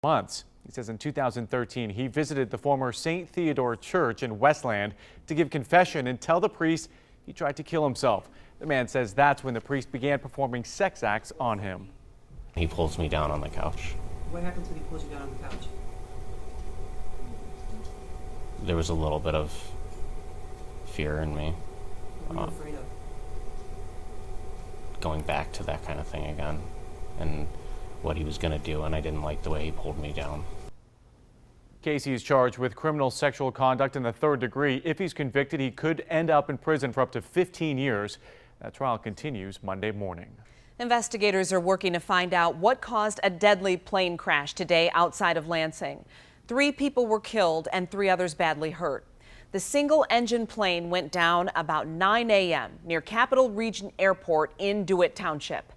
months. He says in 2013 he visited the former St. Theodore Church in Westland to give confession and tell the priest he tried to kill himself. The man says that's when the priest began performing sex acts on him. He pulls me down on the couch. What happens when he pulls you down on the couch? There was a little bit of fear in me. What were you afraid of? Going back to that kind of thing again and what he was going to do, and I didn't like the way he pulled me down. Casey is charged with criminal sexual conduct in the 3rd degree. If he's convicted, he could end up in prison for up to 15 years. That trial continues Monday morning. Investigators are working to find out what caused a deadly plane crash today outside of Lansing. 3 people were killed and 3 others badly hurt. The single-engine plane went down about 9 a.m. near Capital Region Airport in DeWitt Township.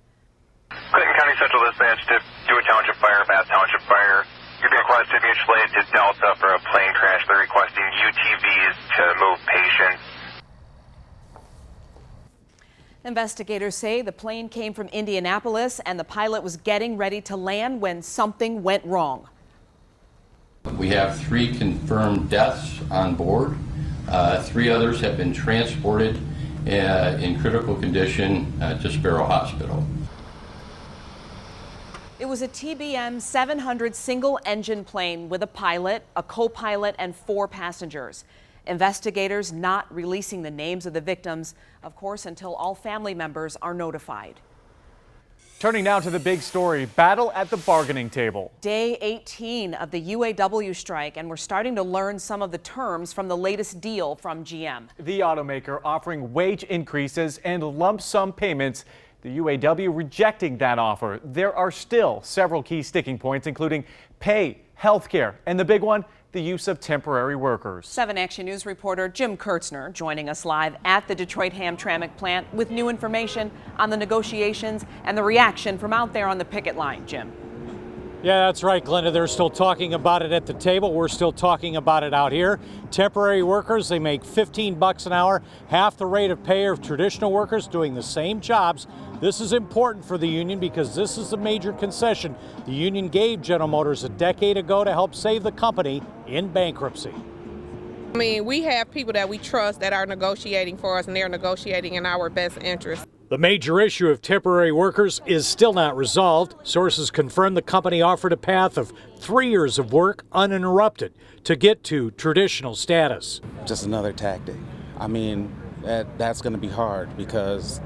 Clinton County Central Dispatch to DeWitt Township Fire, Bath Township Fire. You're being requested to be isolated to Delta for a plane crash. They're requesting UTVs to move patients. Investigators say the plane came from Indianapolis and the pilot was getting ready to land when something went wrong. We have 3 confirmed deaths on board. 3 others have been transported in critical condition to Sparrow Hospital. It was a TBM 700 single-engine plane with a pilot, a co-pilot, and 4 passengers. Investigators not releasing the names of the victims, of course, until all family members are notified. Turning now to the big story, battle at the bargaining table. Day 18 of the UAW strike, and we're starting to learn some of the terms from the latest deal from GM. The automaker offering wage increases and lump sum payments. The UAW rejecting that offer. There are still several key sticking points, including pay, health care, and the big one, the use of temporary workers. 7 Action News reporter Jim Kurtzner joining us live at the Detroit Hamtramck plant with new information on the negotiations and the reaction from out there on the picket line. Jim. Yeah, that's right, Glenda. They're still talking about it at the table. We're still talking about it out here. Temporary workers, they make $15 an hour, half the rate of pay of traditional workers doing the same jobs. This is important for the union because this is a major concession the union gave General Motors a decade ago to help save the company in bankruptcy. I mean, we have people that we trust that are negotiating for us, and they're negotiating in our best interest. The major issue of temporary workers is still not resolved. Sources confirm the company offered a path of 3 years of work uninterrupted to get to traditional status. Just another tactic. I mean, that's going to be hard because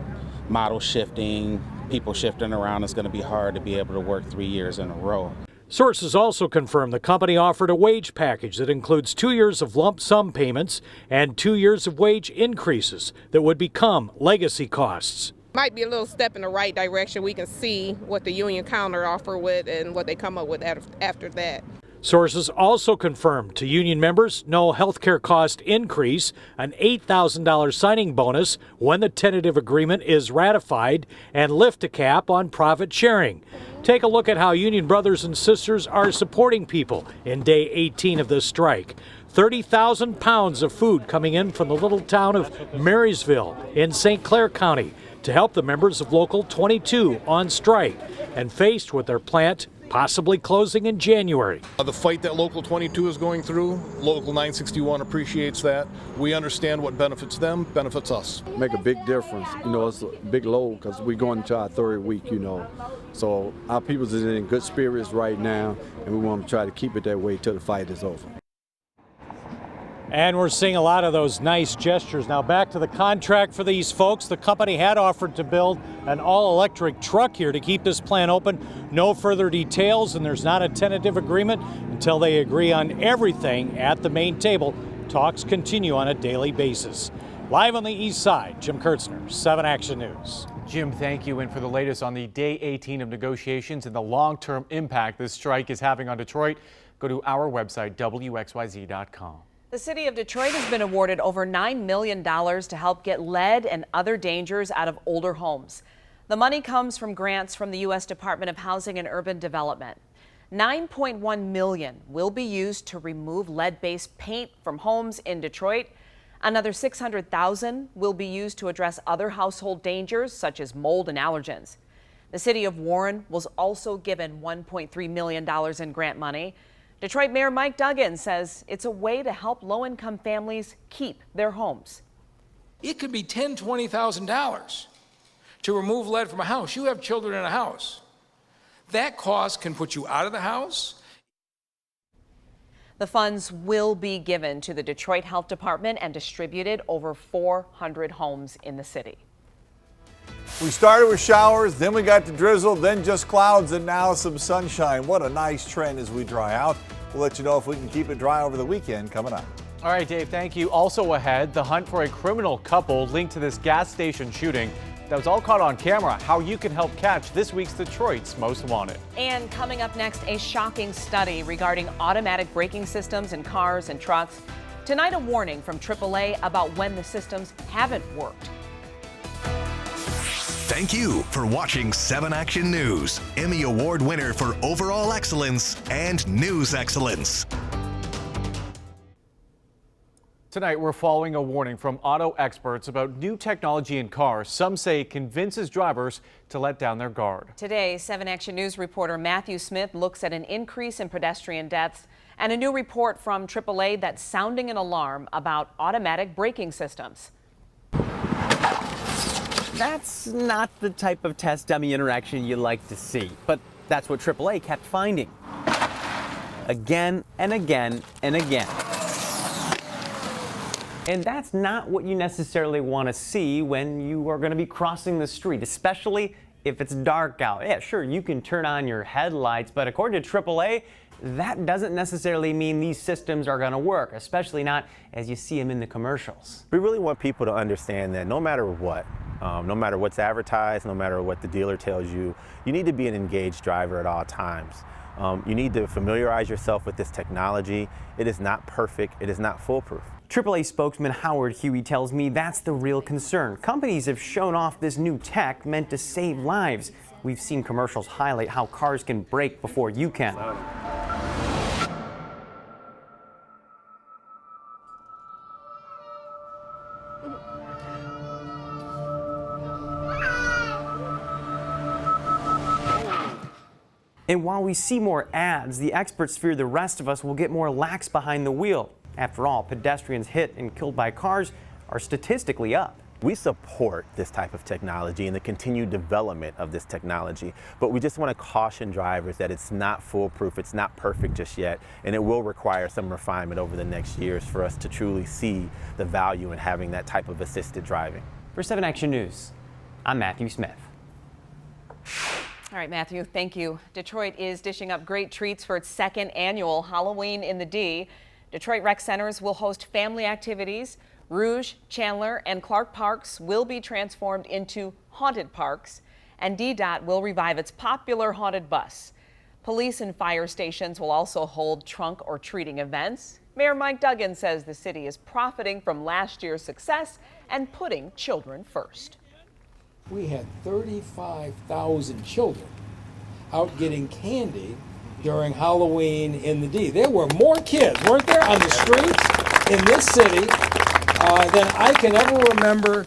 model shifting, people shifting around, is going to be hard to be able to work 3 years in a row. Sources also confirm the company offered a wage package that includes 2 years of lump sum payments and 2 years of wage increases that would become legacy costs. Might be a little step in the right direction. We can see what the union counter offer with and what they come up with after that. Sources also confirmed to union members no health care cost increase, an $8,000 signing bonus when the tentative agreement is ratified, and lift a cap on profit sharing. Take a look at how union brothers and sisters are supporting people in day 18 of this strike. 30,000 pounds of food coming in from the little town of Marysville in St. Clair County to help the members of Local 22 on strike and faced with their plant possibly closing in January. The fight that Local 22 is going through, Local 961 appreciates that. We understand what benefits them, benefits us. Make a big difference. You know, it's a big load because we're going into our 3rd week, you know. So our people is in good spirits right now, and we want to try to keep it that way till the fight is over. And we're seeing a lot of those nice gestures. Now back to the contract for these folks. The company had offered to build an all-electric truck here to keep this plant open. No further details, and there's not a tentative agreement until they agree on everything at the main table. Talks continue on a daily basis. Live on the east side, Jim Kurtzner, 7 Action News. Jim, thank you. And for the latest on the day 18 of negotiations and the long-term impact this strike is having on Detroit, go to our website, WXYz.com. The city of Detroit has been awarded over $9 million to help get lead and other dangers out of older homes. The money comes from grants from the U.S. Department of Housing and Urban Development. $9.1 million will be used to remove lead-based paint from homes in Detroit. Another $600,000 will be used to address other household dangers such as mold and allergens. The city of Warren was also given $1.3 million in grant money. Detroit Mayor Mike Duggan says it's a way to help low-income families keep their homes. It could be $10,000, $20,000 to remove lead from a house. You have children in a house. That cost can put you out of the house. The funds will be given to the Detroit Health Department and distributed over 400 homes in the city. We started with showers, then we got to drizzle, then just clouds, and now some sunshine. What a nice trend as we dry out. We'll let you know if we can keep it dry over the weekend coming up. All right, Dave, thank you. Also ahead, the hunt for a criminal couple linked to this gas station shooting. That was all caught on camera. How you can help catch this week's Detroit's Most Wanted. And coming up next, a shocking study regarding automatic braking systems in cars and trucks. Tonight, a warning from AAA about when the systems haven't worked. Thank you for watching 7 Action News, Emmy Award winner for overall excellence and news excellence. Tonight, we're following a warning from auto experts about new technology in cars. Some say it convinces drivers to let down their guard. Today, 7 Action News reporter Matthew Smith looks at an increase in pedestrian deaths and a new report from AAA that's sounding an alarm about automatic braking systems. That's not the type of test dummy interaction you like to see, but that's what AAA kept finding. Again and again and again. And that's not what you necessarily want to see when you are going to be crossing the street, especially if it's dark out. Yeah, sure, you can turn on your headlights, but according to AAA, that doesn't necessarily mean these systems are going to work, especially not as you see them in the commercials. We really want people to understand that no matter what, no matter what's advertised, no matter what the dealer tells you, you need to be an engaged driver at all times. You need to familiarize yourself with this technology. It is not perfect. It is not foolproof. AAA spokesman Howard Huey tells me that's the real concern. Companies have shown off this new tech meant to save lives. We've seen commercials highlight how cars can brake before you can. And while we see more ads, the experts fear the rest of us will get more lax behind the wheel. After all, pedestrians hit and killed by cars are statistically up. We support this type of technology and the continued development of this technology, but we just want to caution drivers that it's not foolproof, it's not perfect just yet, and it will require some refinement over the next years for us to truly see the value in having that type of assisted driving. For 7 Action News, I'm Matthew Smith. All right, Matthew, thank you. Detroit is dishing up great treats for its second annual Halloween in the D. Detroit Rec Centers will host family activities. Rouge, Chandler, and Clark Parks will be transformed into haunted parks, and DDOT will revive its popular haunted bus. Police and fire stations will also hold trunk or treating events. Mayor Mike Duggan says the city is profiting from last year's success and putting children first. We had 35,000 children out getting candy during Halloween in the D. There were more kids, weren't there, on the streets in this city than I can ever remember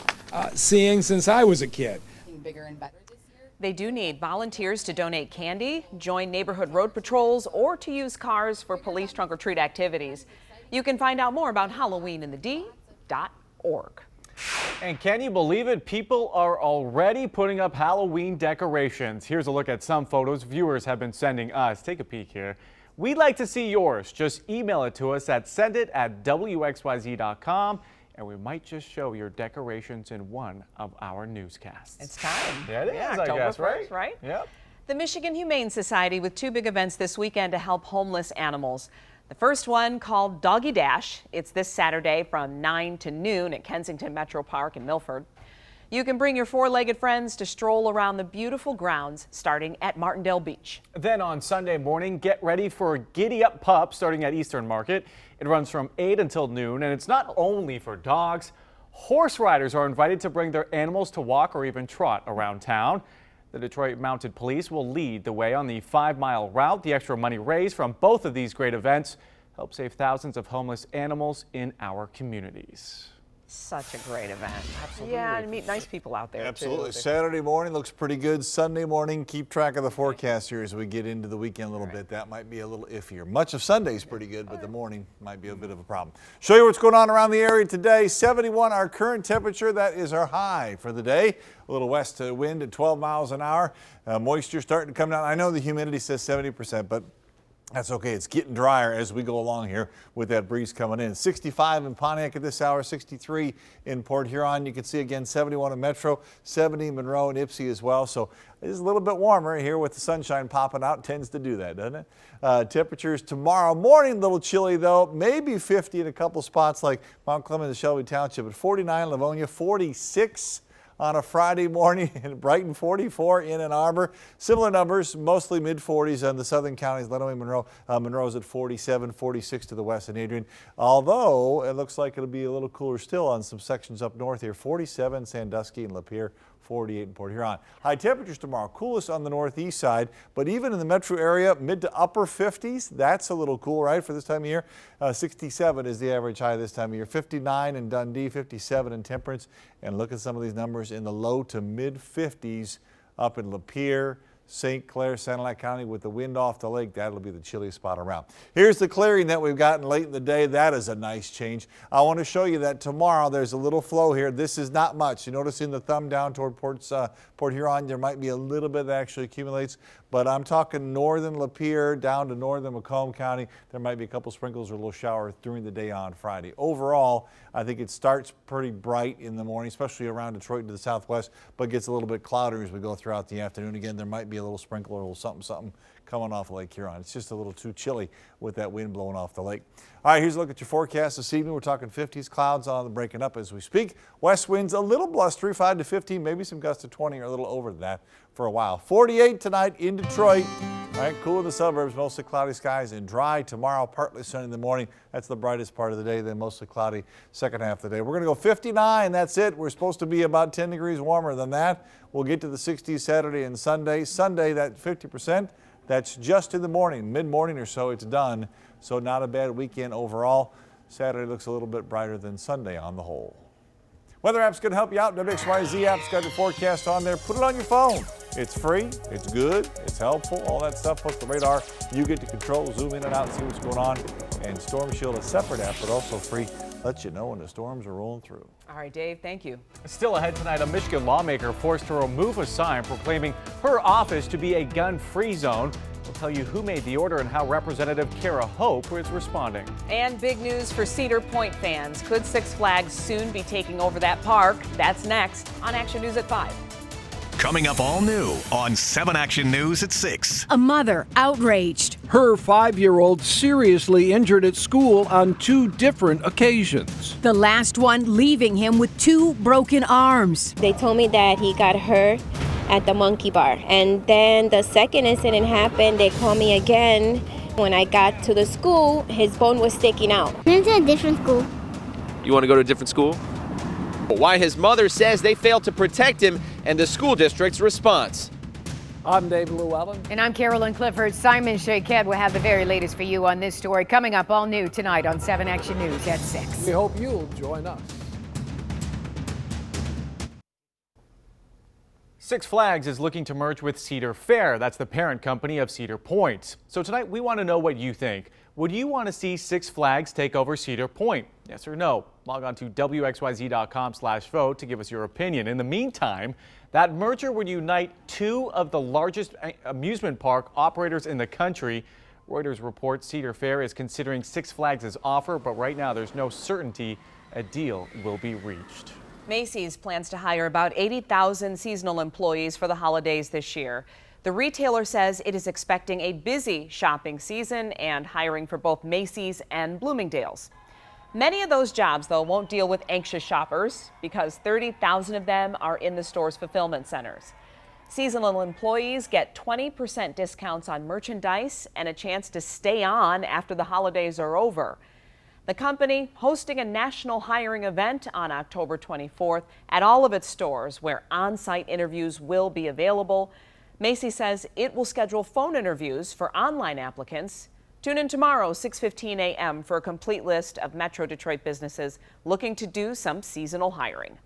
seeing since I was a kid. Bigger and better this year. They do need volunteers to donate candy, join neighborhood road patrols, or to use cars for police trunk or treat activities. You can find out more about Halloween in the D.org. And can you believe it? People are already putting up Halloween decorations. Here's a look at some photos viewers have been sending us. Take a peek here. We'd like to see yours. Just email it to us at sendit@WXYz.com, and we might just show your decorations in one of our newscasts. It's time. Yeah, it is, I October guess, 1st, right? Yep. The Michigan Humane Society with two big events this weekend to help homeless animals. The first one called Doggy Dash. It's this Saturday from 9 to noon at Kensington Metro Park in Milford. You can bring your four-legged friends to stroll around the beautiful grounds starting at Martindale Beach. Then on Sunday morning, get ready for Giddy Up Pup starting at Eastern Market. It runs from 8 until noon, and it's not only for dogs. Horse riders are invited to bring their animals to walk or even trot around town. The Detroit Mounted Police will lead the way on the 5-mile route. The extra money raised from both of these great events help save thousands of homeless animals in our communities. Such a great event. Absolutely. Yeah, and meet nice people out there, Absolutely. too. Saturday morning looks pretty good. Sunday morning, keep track of the forecast here as we get into the weekend a little bit. That might be a little iffier. Much of Sunday's pretty good, but the morning might be a bit of a problem. Show you what's going on around the area today. 71 our current temperature. That is our high for the day. A little west wind at 12 miles an hour. Moisture starting to come down. I know the humidity says 70%, but that's okay. It's getting drier as we go along here with that breeze coming in. 65 in Pontiac at this hour, 63 in Port Huron. You can see again 71 in Metro, 70 in Monroe and Ypsi as well. So it's a little bit warmer here with the sunshine popping out. Tends to do that, doesn't it? Temperatures tomorrow morning, a little chilly though. Maybe 50 in a couple spots like Mount Clemens and Shelby Township, but 49 Livonia, 46 on a Friday morning in Brighton, 44 in Ann Arbor. Similar numbers, mostly mid-40s on the southern counties. Lenawee, Monroe. Monroe's at 47, 46 to the west in Adrian. Although it looks like it'll be a little cooler still on some sections up north here. 47 Sandusky and Lapeer. 48 in Port Huron. High temperatures tomorrow, coolest on the northeast side, but even in the metro area, mid to upper 50s. That's a little cool, right, for this time of year. 67 is the average high this time of year. 59 in Dundee, 57 in Temperance, and look at some of these numbers in the low to mid 50s up in Lapeer, St. Clair, Sanilac County with the wind off the lake. That'll be the chilliest spot around. Here's the clearing that we've gotten late in the day. That is a nice change. I want to show you that tomorrow there's a little flow here. This is not much. You notice in the thumb down toward Port Huron, there might be a little bit that actually accumulates, but I'm talking northern Lapeer down to northern Macomb County. There might be a couple sprinkles or a little shower during the day on Friday. Overall, I think it starts pretty bright in the morning, especially around Detroit to the southwest, but gets a little bit cloudier as we go throughout the afternoon. Again, there might be a little sprinkle or a little something coming off Lake Huron. It's just a little too chilly with that wind blowing off the lake. All right, here's a look at your forecast this evening. We're talking 50s, clouds on the breaking up as we speak. West winds a little blustery, 5 to 15, maybe some gusts to 20 or a little over that for a while. 48 tonight in Detroit. All right, cool in the suburbs, mostly cloudy skies and dry. Tomorrow, partly sunny in the morning. That's the brightest part of the day, then mostly cloudy second half of the day. We're going to go 59, that's it. We're supposed to be about 10 degrees warmer than that. We'll get to the 60s Saturday and Sunday. Sunday, that 50%, that's just in the morning, mid-morning or so, it's done. So not a bad weekend overall. Saturday looks a little bit brighter than Sunday on the whole. Weather app's going to help you out. WXYZ app's got your forecast on there. Put it on your phone. It's free, it's good, it's helpful, all that stuff. Plus the radar, you get to control, zoom in and out, see what's going on. And Storm Shield, a separate app, but also free, lets you know when the storms are rolling through. All right, Dave, thank you. Still ahead tonight, a Michigan lawmaker forced to remove a sign proclaiming her office to be a gun-free zone. We'll tell you who made the order and how Representative Kara Hope is responding. And big news for Cedar Point fans. Could Six Flags soon be taking over that park? That's next on Action News at 5. Coming up all new on 7 Action News at 6. A mother outraged. Her 5-year-old seriously injured at school on 2 different occasions. The last one leaving him with 2 broken arms. They told me that he got hurt at the monkey bar. And then the second incident happened, they called me again. When I got to the school, his bone was sticking out. Went to a different school. You want to go to a different school? Why his mother says they failed to protect him and the school district's response. I'm Dave Llewellyn. And I'm Carolyn Clifford. Simon Shaked will have the very latest for you on this story coming up all new tonight on 7 Action News at 6. We hope you'll join us. Six Flags is looking to merge with Cedar Fair. That's the parent company of Cedar Point. So tonight we want to know what you think. Would you want to see Six Flags take over Cedar Point? Yes or no? Log on to WXYZ.com/vote to give us your opinion. In the meantime, that merger would unite 2 of the largest amusement park operators in the country. Reuters reports Cedar Fair is considering Six Flags' offer, but right now there's no certainty a deal will be reached. Macy's plans to hire about 80,000 seasonal employees for the holidays this year. The retailer says it is expecting a busy shopping season and hiring for both Macy's and Bloomingdale's. Many of those jobs, though, won't deal with anxious shoppers because 30,000 of them are in the store's fulfillment centers. Seasonal employees get 20% discounts on merchandise and a chance to stay on after the holidays are over. The company hosting a national hiring event on October 24th at all of its stores where on-site interviews will be available. Macy's says it will schedule phone interviews for online applicants. Tune in tomorrow, 6:15 a.m. for a complete list of Metro Detroit businesses looking to do some seasonal hiring.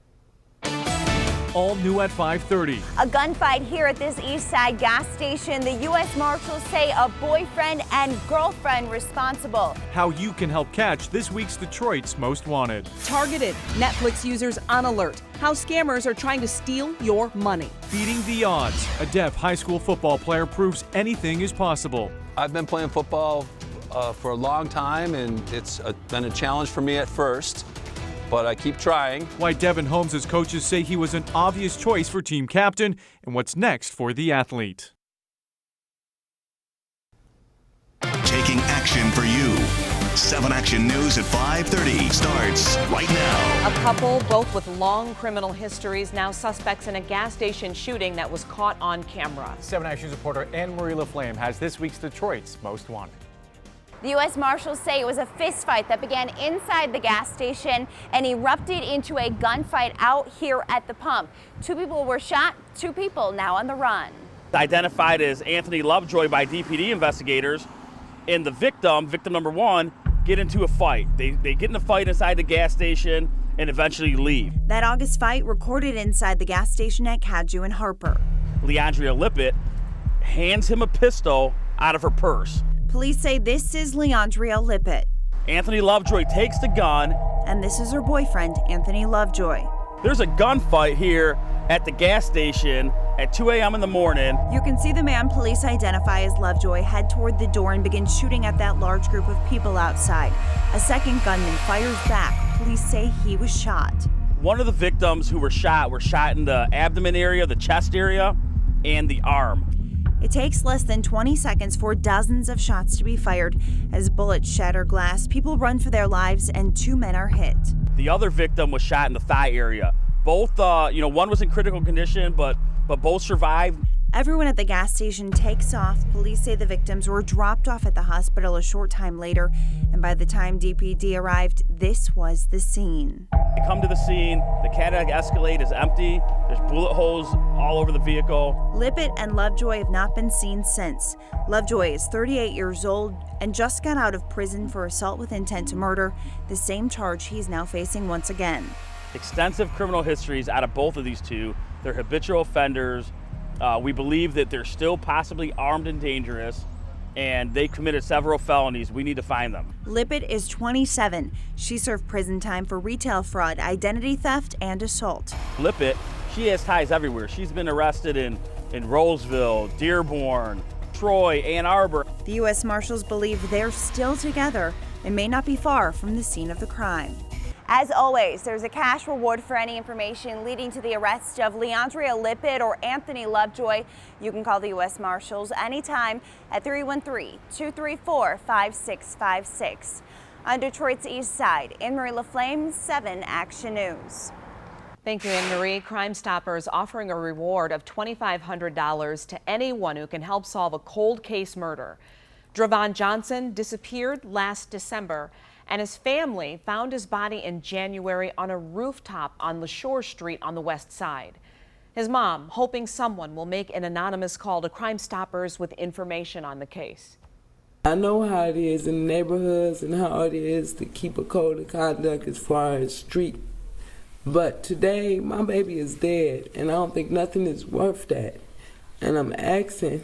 All new at 5:30. A gunfight here at this East Side gas station. The U.S. Marshals say a boyfriend and girlfriend responsible. How you can help catch this week's Detroit's Most Wanted. Targeted Netflix users on alert. How scammers are trying to steal your money. Beating the odds. A deaf high school football player proves anything is possible. I've been playing football for a long time, and it's been a challenge for me at first, but I keep trying. Why Devin Holmes' coaches say he was an obvious choice for team captain, and what's next for the athlete. Taking action for you. 7 Action News at 5:30 starts right now. A couple, both with long criminal histories, now suspects in a gas station shooting that was caught on camera. 7 Action reporter Anne-Marie LaFlamme has this week's Detroit's Most Wanted. The U.S. Marshals say it was a fistfight that began inside the gas station and erupted into a gunfight out here at the pump. 2 people were shot, 2 people now on the run. Identified as Anthony Lovejoy by DPD investigators, and the victim number 1, get into a fight. They get in a fight inside the gas station and eventually leave. That August fight recorded inside the gas station at Cadju and Harper. Leandria Lippett hands him a pistol out of her purse. Police say this is Leandria Lippett. Anthony Lovejoy takes the gun. And this is her boyfriend, Anthony Lovejoy. There's a gunfight here at the gas station at 2 a.m. in the morning. You can see the man police identify as Lovejoy head toward the door and begin shooting at that large group of people outside. A second gunman fires back. Police say he was shot. One of the victims who were shot in the abdomen area, the chest area, and the arm. It takes less than 20 seconds for dozens of shots to be fired. As bullets shatter glass, people run for their lives and 2 men are hit. The other victim was shot in the thigh area. Both, one was in critical condition, but both survived. Everyone at the gas station takes off. Police say the victims were dropped off at the hospital a short time later, and by the time DPD arrived, this was the scene. They come to the scene, the Cadillac Escalade is empty, there's bullet holes all over the vehicle. Lippett and Lovejoy have not been seen since. Lovejoy is 38 years old and just got out of prison for assault with intent to murder, the same charge he's now facing once again. Extensive criminal histories out of both of these two. They're habitual offenders. We believe that they're still possibly armed and dangerous, and they committed several felonies. We need to find them. Lippett is 27. She served prison time for retail fraud, identity theft, and assault. Lippett, she has ties everywhere. She's been arrested in Roseville, Dearborn, Troy, Ann Arbor. The U.S. Marshals believe they're still together and may not be far from the scene of the crime. As always, there's a cash reward for any information leading to the arrest of Leandria Lippett or Anthony Lovejoy. You can call the U.S. Marshals anytime at 313-234-5656. On Detroit's East Side, Anne-Marie LaFlamme, 7 Action News. Thank you, Anne-Marie. Crime Stoppers offering a reward of $2,500 to anyone who can help solve a cold case murder. Dravon Johnson disappeared last December, and his family found his body in January on a rooftop on LaShore Street on the west side. His mom hoping someone will make an anonymous call to Crime Stoppers with information on the case. I know how it is in neighborhoods and how it is to keep a code of conduct as far as street. But today, my baby is dead, and I don't think nothing is worth that. And I'm asking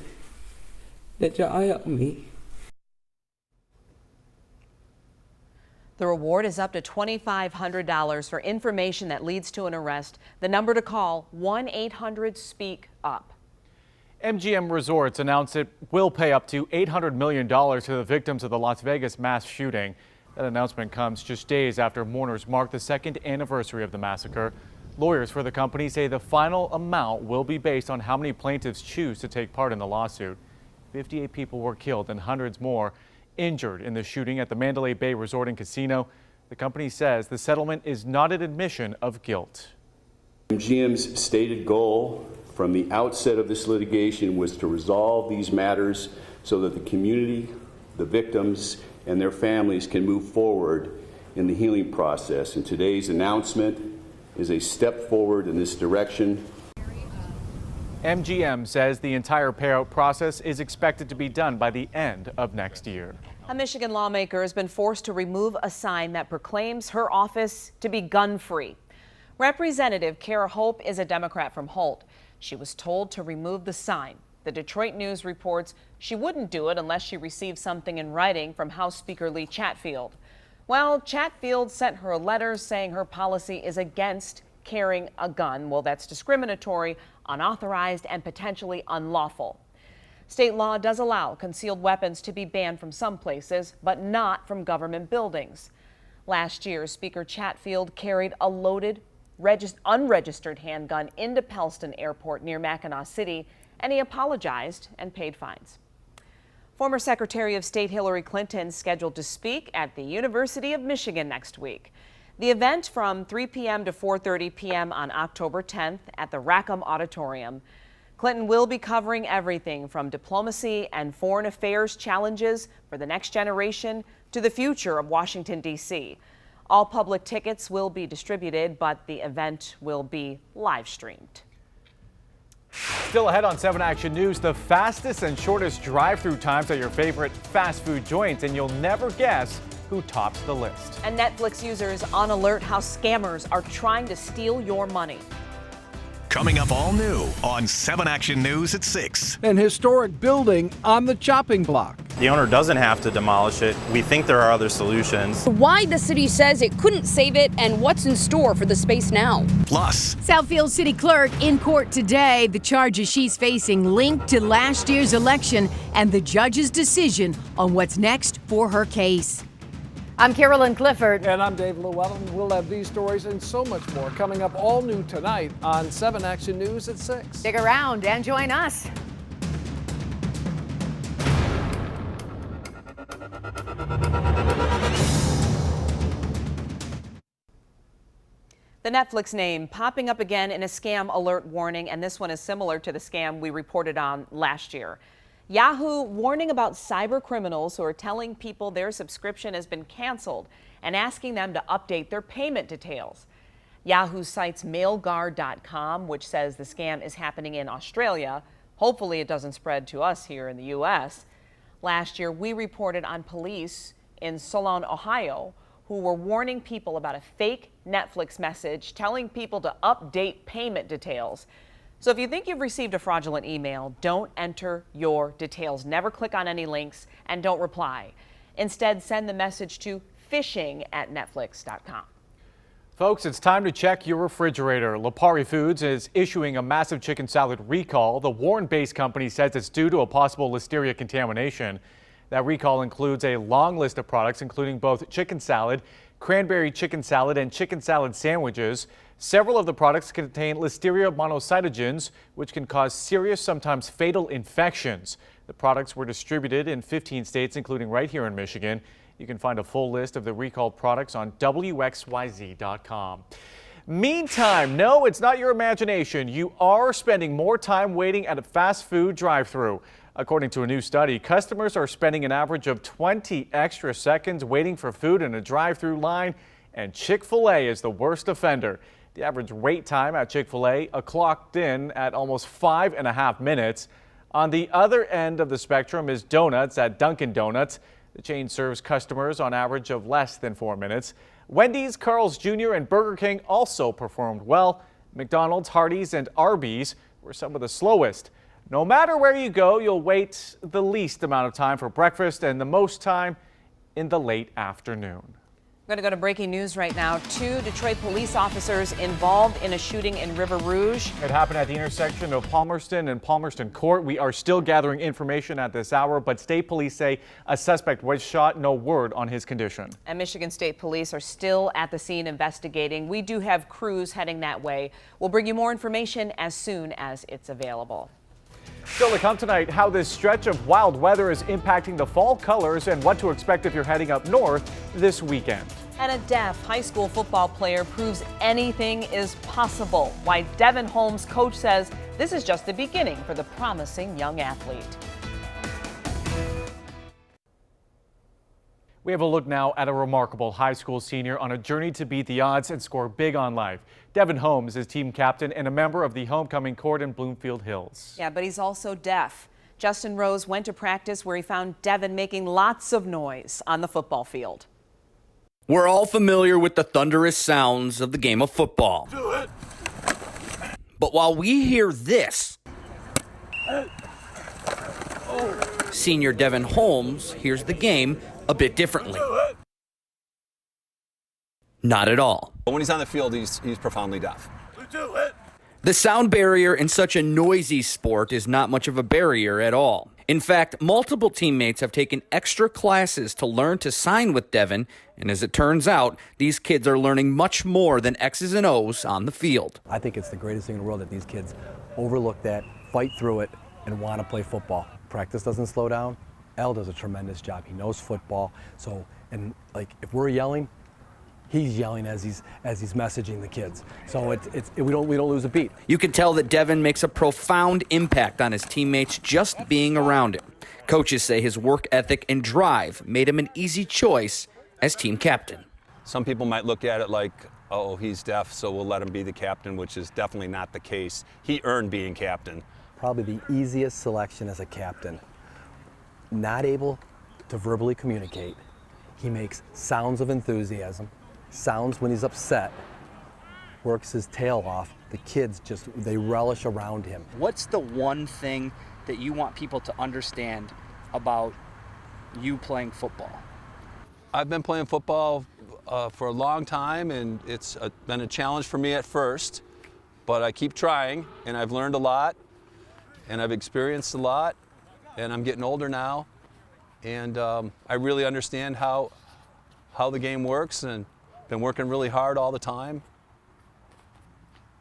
that y'all help me. The reward is up to $2,500 for information that leads to an arrest. The number to call, 1-800-SPEAK-UP. MGM Resorts announced it will pay up to $800 million to the victims of the Las Vegas mass shooting. That announcement comes just days after mourners mark the 2nd anniversary of the massacre. Lawyers for the company say the final amount will be based on how many plaintiffs choose to take part in the lawsuit. 58 people were killed and hundreds more injured in the shooting at the Mandalay Bay Resort and Casino. The company says the settlement is not an admission of guilt. MGM's stated goal from the outset of this litigation was to resolve these matters so that the community, the victims, and their families can move forward in the healing process. And today's announcement is a step forward in this direction. MGM says the entire payout process is expected to be done by the end of next year. A Michigan lawmaker has been forced to remove a sign that proclaims her office to be gun-free. Representative Kara Hope is a Democrat from Holt. She was told to remove the sign. The Detroit News reports she wouldn't do it unless she received something in writing from House Speaker Lee Chatfield. Well, Chatfield sent her a letter saying her policy is against carrying a gun. Well, that's discriminatory, unauthorized, and potentially unlawful. State law does allow concealed weapons to be banned from some places, but not from government buildings. Last year, Speaker Chatfield carried a loaded, unregistered handgun into Pellston Airport near Mackinac City, and he apologized and paid fines. Former Secretary of State Hillary Clinton is scheduled to speak at the University of Michigan next week. The event from 3 p.m. to 4:30 p.m. on October 10th at the Rackham Auditorium. Clinton will be covering everything from diplomacy and foreign affairs challenges for the next generation to the future of Washington, D.C. All public tickets will be distributed, but the event will be live streamed. Still ahead on 7 Action News, the fastest and shortest drive-through times at your favorite fast food joints, and you'll never guess who tops the list. And Netflix users on alert how scammers are trying to steal your money. Coming up all new on 7 Action News at 6. An historic building on the chopping block. The owner doesn't have to demolish it. We think there are other solutions. Why the city says it couldn't save it and what's in store for the space now. Plus, Southfield City Clerk in court today. The charges she's facing linked to last year's election and the judge's decision on what's next for her case. I'm Carolyn Clifford. And I'm Dave Llewellyn. We'll have these stories and so much more coming up all new tonight on 7 Action News at 6. Stick around and join us. The Netflix name popping up again in a scam alert warning, and this one is similar to the scam we reported on last year. Yahoo warning about cyber criminals who are telling people their subscription has been canceled and asking them to update their payment details. Yahoo cites mailguard.com, which says the scam is happening in Australia. Hopefully it doesn't spread to us here in the U.S. Last year, we reported on police in Solon, Ohio, who were warning people about a fake Netflix message telling people to update payment details. So if you think you've received a fraudulent email, don't enter your details. Never click on any links and don't reply. Instead, send the message to phishing@netflix.com. Folks, it's time to check your refrigerator. Lipari Foods is issuing a massive chicken salad recall. The Warren-based company says it's due to a possible listeria contamination. That recall includes a long list of products, including both chicken salad, cranberry chicken salad, and chicken salad sandwiches. Several of the products contain Listeria monocytogenes, which can cause serious, sometimes fatal infections. The products were distributed in 15 states, including right here in Michigan. You can find a full list of the recalled products on WXYz.com. Meantime, no, it's not your imagination. You are spending more time waiting at a fast food drive-thru. According to a new study, customers are spending an average of 20 extra seconds waiting for food in a drive-thru line, and Chick-fil-A is the worst offender. The average wait time at Chick-fil-A clocked in at almost 5.5 minutes. On the other end of the spectrum is donuts at Dunkin' Donuts. The chain serves customers on average of less than 4 minutes. Wendy's, Carl's Jr., and Burger King also performed well. McDonald's, Hardee's, and Arby's were some of the slowest. No matter where you go, you'll wait the least amount of time for breakfast and the most time in the late afternoon. We're going to go to breaking news right now. 2 Detroit police officers involved in a shooting in River Rouge. It happened at the intersection of Palmerston and Palmerston Court. We are still gathering information at this hour, but state police say a suspect was shot. No word on his condition. And Michigan State Police are still at the scene investigating. We do have crews heading that way. We'll bring you more information as soon as it's available. Still to come tonight, how this stretch of wild weather is impacting the fall colors and what to expect if you're heading up north this weekend. And a deaf high school football player proves anything is possible. Why Devin Holmes' coach says this is just the beginning for the promising young athlete. We have a look now at a remarkable high school senior on a journey to beat the odds and score big on life. Devin Holmes is team captain and a member of the homecoming court in Bloomfield Hills. Yeah, but he's also deaf. Justin Rose went to practice where he found Devin making lots of noise on the football field. We're all familiar with the thunderous sounds of the game of football. But while we hear this, senior Devin Holmes hears the game a bit differently. Not at all. But when he's on the field, he's profoundly deaf. The sound barrier in such a noisy sport is not much of a barrier at all. In fact, multiple teammates have taken extra classes to learn to sign with Devin, and as it turns out, these kids are learning much more than X's and O's on the field. I think it's the greatest thing in the world that these kids overlook that, fight through it, and want to play football. Practice doesn't slow down. Al does a tremendous job. He knows football. So, and like if we're yelling, he's yelling as he's messaging the kids. So we don't lose a beat. You can tell that Devin makes a profound impact on his teammates just being around him. Coaches say his work ethic and drive made him an easy choice as team captain. Some people might look at it like, oh, he's deaf, so we'll let him be the captain, which is definitely not the case. He earned being captain. Probably the easiest selection as a captain. Not able to verbally communicate. He makes sounds of enthusiasm. Sounds when he's upset, works his tail off. The kids they relish around him. What's the one thing that you want people to understand about you playing football? I've been playing football for a long time, and it's been a challenge for me at first, but I keep trying, and I've learned a lot, and I've experienced a lot, and I'm getting older now, and I really understand how the game works, and been working really hard all the time,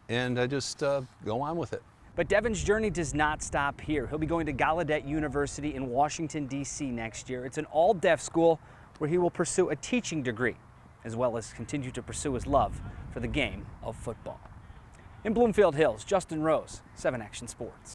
and I just go on with it. But Devin's journey does not stop here. He'll be going to Gallaudet University in Washington, D.C. next year. It's an all-deaf school where he will pursue a teaching degree, as well as continue to pursue his love for the game of football. In Bloomfield Hills, Justin Rose, 7 Action Sports.